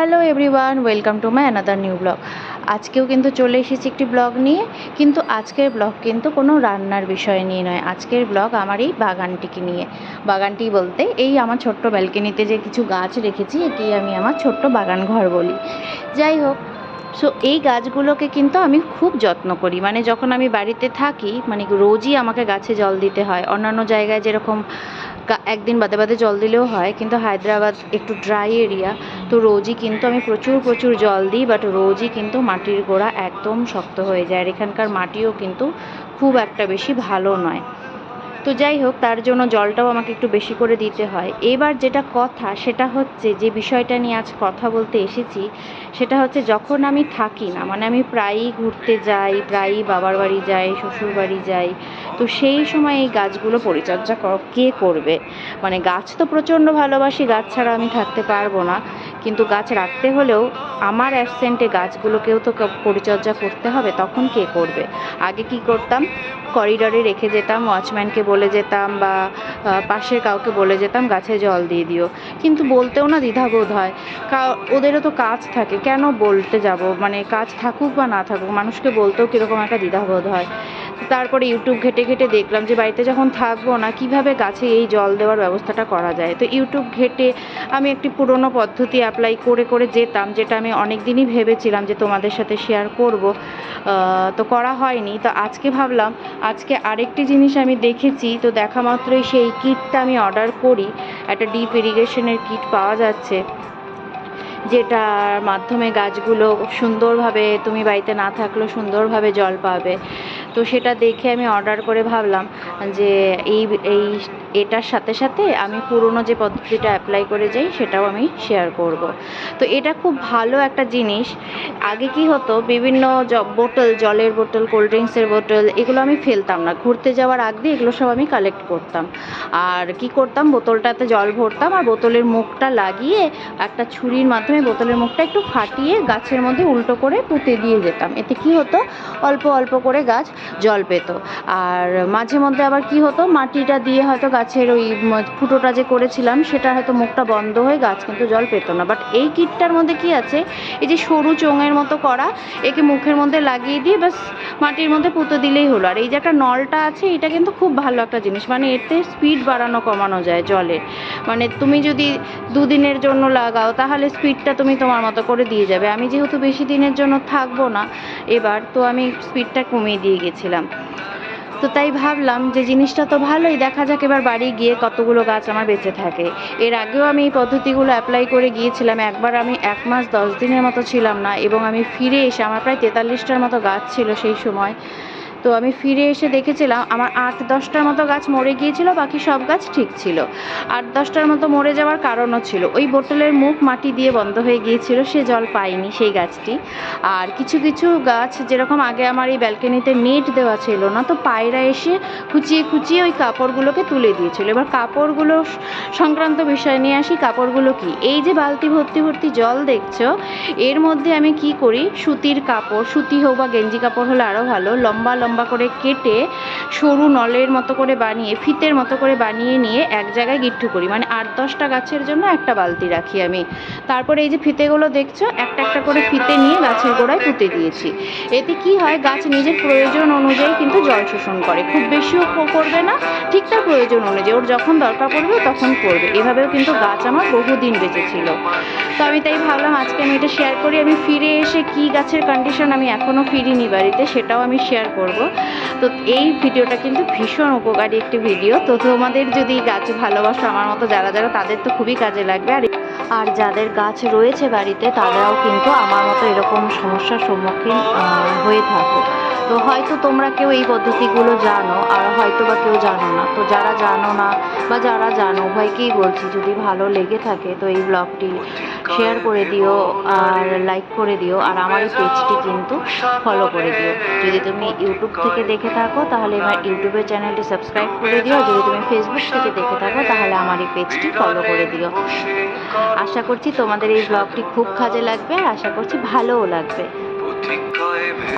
Hello everyone, welcome to my another new blog. আজকেও কিন্তু চলে এসেছি একটি ব্লগ নিয়ে, কিন্তু আজকের ব্লগ কিন্তু কোনো রান্নার বিষয় নিয়ে নয়। আজকের ব্লগ আমার এই বাগানটিকে নিয়ে। বাগানটি বলতে এই আমার ছোট্ট ব্যালকনিতে যে কিছু গাছ রেখেছি, এটি আমি আমার ছোট্ট বাগান ঘর বলি। যাই হোক, সো এই গাছগুলোকে কিন্তু আমি খুব যত্ন করি। মানে যখন আমি বাড়িতে থাকি, মানে রোজই আমাকে গাছে জল দিতে হয়। অন্যান্য জায়গায় যেরকম একদিন বাদে বাদে জল দিলেও হয়, কিন্তু হায়দ্রাবাদ একটু ড্রাই এরিয়া, তো রোজই কিন্তু আমি প্রচুর প্রচুর জল দিই। বাট রোজই কিন্তু মাটির গোড়া একদম শক্ত হয়ে যায়, আর এখানকার মাটিও কিন্তু খুব একটা বেশি ভালো নয়। তো যাই হোক, তার জন্য জলটাও আমাকে একটু বেশি করে দিতে হয়। এবার যেটা কথা, সেটা হচ্ছে যে বিষয়টা নিয়ে আজ কথা বলতে এসেছি, সেটা হচ্ছে যখন আমি থাকি না, মানে আমি প্রায়ই ঘুরতে যাই, প্রায়ই বাবার বাড়ি যাই, শ্বশুর বাড়ি যাই, তো সেই সময় এই গাছগুলো পরিচর্যা কে করবে? মানে গাছ তো প্রচণ্ড ভালোবাসি, গাছ ছাড়া আমি থাকতে পারবো না, কিন্তু গাছ রাখতে হলেও আমার অ্যাবসেন্টে গাছগুলোকেও তো পরিচর্যা করতে হবে, তখন কে করবে? আগে কি করতাম, করিডরে রেখে যেতাম, ওয়াচম্যানকে বলে যেতাম বা পাশের কাউকে বলে যেতাম গাছে জল দিয়ে দিও, কিন্তু বলতেও না দ্বিধাবোধ হয়। ওদেরও তো কাজ থাকে, কেন বলতে যাব? মানে কাজ থাকুক বা না থাকুক, মানুষকে বলতেও কীরকম একটা দ্বিধাবোধ হয়। তারপরে ইউটিউব ঘেটে ঘেটে দেখলাম যে বাড়িতে যখন থাকবো না, কিভাবে গাছে এই জল দেওয়ার ব্যবস্থাটা করা যায়। তো ইউটিউব ঘেটে আমি একটি পুরনো পদ্ধতি অ্যাপ্লাই করে করে যেতাম, যেটা আমি অনেক দিনই ভেবেছিলাম যে তোমাদের সাথে শেয়ার করব, তো করা হয়নি। তো আজকে ভাবলাম, আজকে আরেকটি জিনিস আমি দেখেছি, তো দেখা মাত্রই সেই কিটটা আমি অর্ডার করি। একটা ডিপ ইরিগেশনের কিট পাওয়া যাচ্ছে, যেটার মাধ্যমে গাছগুলো সুন্দরভাবে, তুমি বাড়িতে না থাকলেও সুন্দরভাবে জল পাবে। তো সেটা দেখে আমি অর্ডার করে ভাবলাম যে এই এই এটার সাথে সাথে আমি পুরনো যে পদ্ধতিটা অ্যাপ্লাই করে যাই সেটাও আমি শেয়ার করব। তো এটা খুব ভালো একটা জিনিস। আগে কি হতো, বিভিন্ন বোতল, জলের বোতল, কোল্ড ড্রিঙ্কসের বোতল, এগুলো আমি ফেলতাম না। ঘুরতে যাওয়ার আগ দিয়ে এগুলো সব আমি কালেক্ট করতাম। আর কি করতাম, বোতলটাতে জল ভরতাম আর বোতলের মুখটা লাগিয়ে একটা ছুরির মাধ্যমে বোতলের মুখটা একটু ফাটিয়ে গাছের মধ্যে উল্টো করে পুঁতে দিয়ে যেতাম। এতে কি হতো, অল্প অল্প করে গাছ জল পেত। আর মাঝে মধ্যে আবার কি হতো, মাটিটা দিয়ে হয়তো গাছের ওই ফুটোটা যে করেছিলাম সেটা হয়তো মুখটা বন্ধ হয়ে গাছ কিন্তু জল পেত না। বাট এই কিটটার মধ্যে কি আছে, এই যে সরু চোঙের মতো করা, একে মুখের মধ্যে লাগিয়ে দিয়ে ব্যাস মাটির মধ্যে পুঁতে দিলেই হলো। আর এই যে একটা নলটা আছে, এটা কিন্তু খুব ভালো একটা জিনিস। মানে এতে স্পিড বাড়ানো কমানো যায় জলের। মানে তুমি যদি দুদিনের জন্য লাগাও, তাহলে স্পিডটা তুমি তোমার মতো করে দিয়ে যাবে। আমি যেহেতু বেশি দিনের জন্য থাকবো না এবার, তো আমি স্পিডটা কমিয়ে দিয়ে গেছিলাম। তো তাই ভাবলাম যে জিনিসটা তো ভালোই, দেখা যাক এবার বাড়ি গিয়ে কতগুলো গাছ আমার বেঁচে থাকে। এর আগেও আমি এই পদ্ধতিগুলো অ্যাপ্লাই করে গিয়েছিলাম। একবার আমি 1 মাস 10 দিনের মতো ছিলাম না, এবং আমি ফিরে এসে, আমার প্রায় 43টার মতো গাছ ছিল সেই সময়। তো আমি ফিরে এসে দেখেছিলাম আমার 8-10টার মতো গাছ মরে গিয়েছিল, বাকি সব গাছ ঠিক ছিল। 8-10টার মতো মরে যাওয়ার কারণও ছিল ওই বোতলের মুখ মাটি দিয়ে বন্ধ হয়ে গিয়েছিল, সে জল পায়নি সেই গাছটি। আর কিছু কিছু গাছ, যেরকম আগে আমার এই ব্যালকনিতে নেট দেওয়া ছিল না, তো পায়রা এসে খুঁচিয়ে খুঁচিয়ে ওই কাপড়গুলোকে তুলে দিয়েছিল। এবার কাপড়গুলো সংক্রান্ত বিষয় নিয়ে আসি। কাপড়গুলো কি, এই যে বালতি ভর্তি ভর্তি জল দেখছো, এর মধ্যে আমি কি করি, সুতির কাপড়, সুতি হোক বা গেঞ্জি কাপড় হলে আরও ভালো, লম্বা লম্বা করে কেটে সরু নলের মতো করে বানিয়ে, ফিতের মতো করে বানিয়ে নিয়ে এক জায়গায় গিট্টু করি। মানে 8-10টা গাছের জন্য একটা বালতি রাখি আমি। তারপরে এই যে ফিতেগুলো দেখছো, একটা একটা করে ফিতে নিয়ে গাছের গোড়ায় পুঁতে দিয়েছি। এতে কি হয়, গাছ নিজের প্রয়োজন অনুযায়ী কিন্তু জল শোষণ করে। খুব বেশিও করবে না, ঠিক তার প্রয়োজন অনুযায়ী, ওর যখন দরকার পড়বে তখন করবে। এভাবেও কিন্তু গাছ আমার বহুদিন বেঁচেছিল। তো আমি তাই ভাবলাম আজকে আমি এটা শেয়ার করি। আমি ফিরে এসে কি গাছের কন্ডিশন, আমি এখনও ফিরিনি বাড়িতে, সেটাও আমি শেয়ার করব। তো এই ভিডিওটা কিন্তু ভীষণ উপকারী একটি ভিডিও। তো তোমাদের যদি গাছ ভালোবাসো আমার মতো যারা যারা, তাদের তো খুবই কাজে লাগবে। আর যাদের গাছ রয়েছে বাড়িতে, তারাও কিন্তু আমার মতো এরকম সমস্যার সম্মুখীন হয়ে থাকো। তো হয়তো তোমরা কেউ এই পদ্ধতিগুলো জানো, আর হয়তো বা কেউ জানো না। তো যারা জানো না বা যারা জানো, উভয়কেই বলছি, যদি ভালো লেগে থাকে তো এই ব্লগটি শেয়ার করে দিও আর লাইক করে দিও। আর আমার এই পেজটি কিন্তু ফলো করে দিও। যদি তুমি ইউটিউব থেকে দেখে থাকো তাহলে আমার ইউটিউবের চ্যানেলটি সাবস্ক্রাইব করে দিও। যদি তুমি ফেসবুক থেকে দেখে থাকো তাহলে আমার এই পেজটি ফলো করে দিও। আশা করছি তোমাদের এই ব্লগটি খুব কাজে লাগবে, আর আশা করছি ভালোও লাগবে।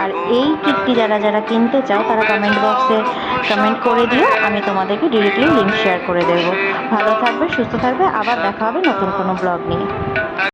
আর এই কিটটি যারা যারা কিনতে চাও তারা কমেন্ট বক্সে কমেন্ট করে দিও, আমি তোমাদেরকে ডিরেক্টলি লিঙ্ক শেয়ার করে দেবো। ভালো থাকবে, সুস্থ থাকবে, আবার দেখা হবে নতুন কোনো ব্লগ নিয়ে।